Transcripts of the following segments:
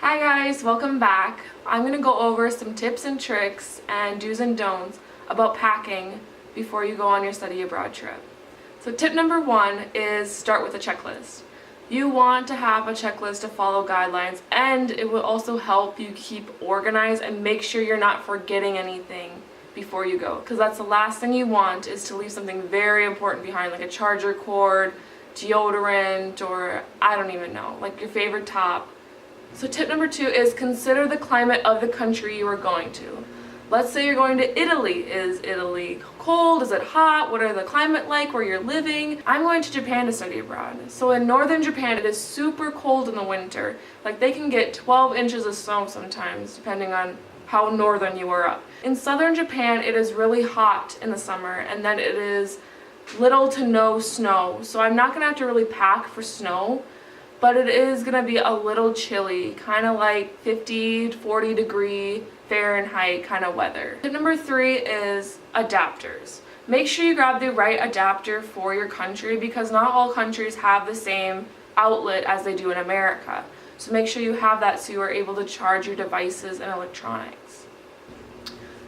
Hi guys, welcome back. I'm going to go over some tips and tricks and do's and don'ts about packing before you go on your study abroad trip. So tip number 1 is start with a checklist. You want to have a checklist to follow guidelines, and it will also help you keep organized and make sure you're not forgetting anything before you go, because that's the last thing you want, is to leave something very important behind, like a charger cord, deodorant, or I don't even know, like your favorite top. So tip number 2 is consider the climate of the country you are going to. Let's say you're going to Italy. Is Italy cold? Is it hot? What are the climate like where you're living? I'm going to Japan to study abroad. So in northern Japan, it is super cold in the winter. Like they can get 12 inches of snow sometimes, depending on how northern you are up. In southern Japan, it is really hot in the summer, and then it is little to no snow. So I'm not going to have to really pack for snow, but it is going to be a little chilly, kind of like 50 to 40 degree Fahrenheit kind of weather. Tip number 3 is adapters. Make sure you grab the right adapter for your country, because not all countries have the same outlet as they do in America. So make sure you have that so you are able to charge your devices and electronics.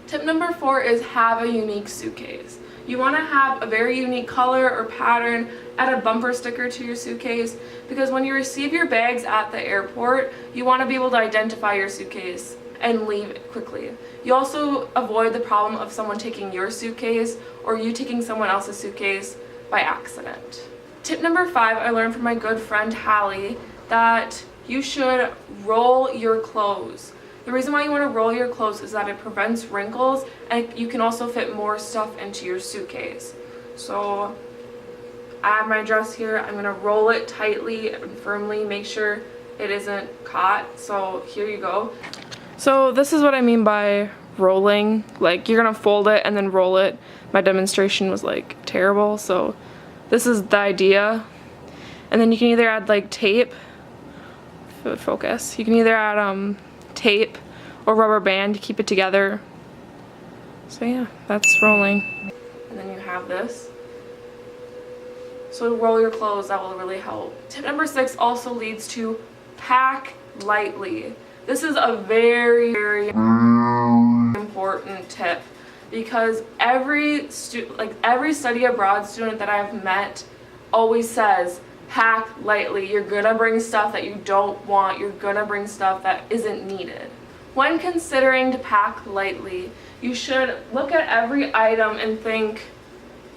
Tip number 4 is have a unique suitcase. You want to have a very unique color or pattern, add a bumper sticker to your suitcase, because when you receive your bags at the airport, you want to be able to identify your suitcase and leave it quickly. You also avoid the problem of someone taking your suitcase or you taking someone else's suitcase by accident. Tip number 5, I learned from my good friend Hallie that you should roll your clothes. The reason why you want to roll your clothes is that it prevents wrinkles, and you can also fit more stuff into your suitcase. So I have my dress here. I'm going to roll it tightly and firmly, make sure it isn't caught. So here you go. So this is what I mean by rolling. Like you're going to fold it and then roll it. My demonstration was like terrible, so this is the idea. And then you can either add like tape, if it would focus. You can either add tape or rubber band to keep it together. So yeah, that's rolling. And then you have this. So roll your clothes, that will really help. Tip number 6 also leads to pack lightly. This is a very, very important tip, because every study abroad student that I've met always says, pack lightly. You're gonna bring stuff that you don't want. You're gonna bring stuff that isn't needed. When considering to pack lightly, you should look at every item and think,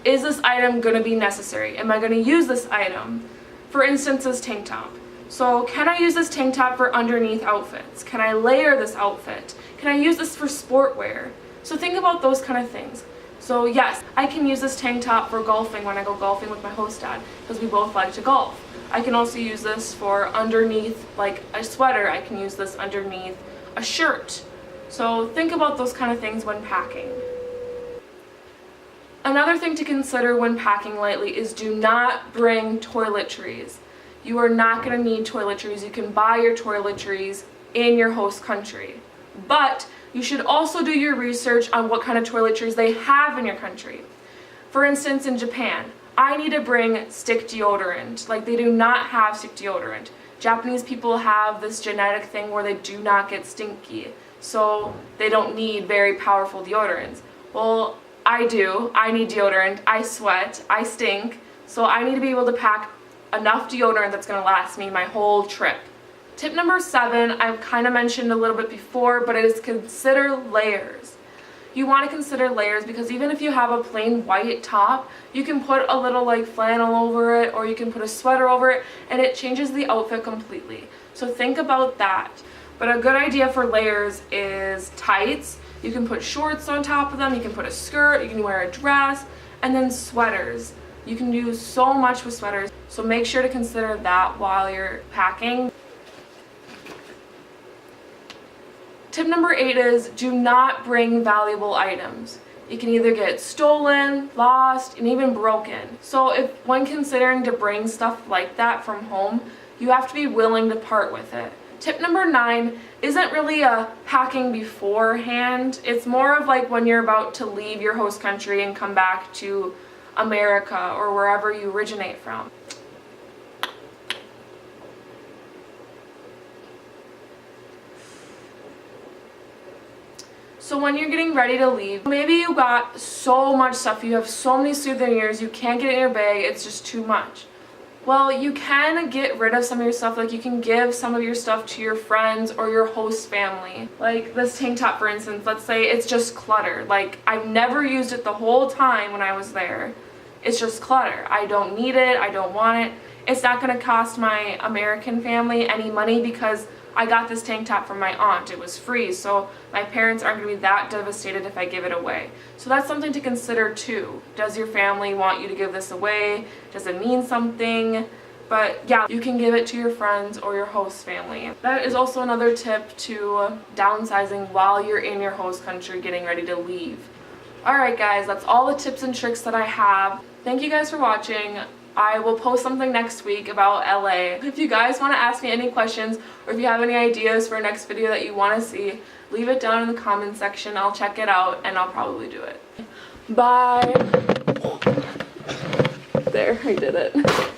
is this item gonna be necessary? Am I gonna use this item? For instance, this tank top. So can I use this tank top for underneath outfits? Can I layer this outfit? Can I use this for sport wear? So think about those kind of things. So yes, I can use this tank top for golfing when I go golfing with my host dad, because we both like to golf. I can also use this for underneath like a sweater. I can use this underneath a shirt. So think about those kind of things when packing. Another thing to consider when packing lightly is do not bring toiletries. You are not going to need toiletries. You can buy your toiletries in your host country. But you should also do your research on what kind of toiletries they have in your country. For instance, in Japan, I need to bring stick deodorant. Like, they do not have stick deodorant. Japanese people have this genetic thing where they do not get stinky, so they don't need very powerful deodorants. Well, I do. I need deodorant. I sweat. I stink. So I need to be able to pack enough deodorant that's going to last me my whole trip. Tip number 7, I've kind of mentioned a little bit before, but it is consider layers. You want to consider layers because even if you have a plain white top, you can put a little like flannel over it, or you can put a sweater over it, and it changes the outfit completely. So think about that. But a good idea for layers is tights. You can put shorts on top of them, you can put a skirt, you can wear a dress, and then sweaters. You can do so much with sweaters, so make sure to consider that while you're packing. Tip number 8 is do not bring valuable items. You can either get stolen, lost, and even broken. So when considering to bring stuff like that from home, you have to be willing to part with it. Tip number 9 isn't really a packing beforehand. It's more of like when you're about to leave your host country and come back to America or wherever you originate from. So when you're getting ready to leave, maybe you got so much stuff, you have so many souvenirs, you can't get it in your bag, it's just too much. Well, you can get rid of some of your stuff, like you can give some of your stuff to your friends or your host family. Like this tank top, for instance, let's say it's just clutter. Like I've never used it the whole time when I was there. It's just clutter. I don't need it, I don't want it. It's not gonna cost my American family any money because I got this tank top from my aunt. It was free, so my parents aren't going to be that devastated if I give it away. So that's something to consider too. Does your family want you to give this away? Does it mean something? But yeah, you can give it to your friends or your host family. That is also another tip to downsizing while you're in your host country getting ready to leave. Alright guys, that's all the tips and tricks that I have. Thank you guys for watching. I will post something next week about LA. If you guys want to ask me any questions or if you have any ideas for a next video that you want to see, leave it down in the comment section. I'll check it out and I'll probably do it. Bye. There, I did it.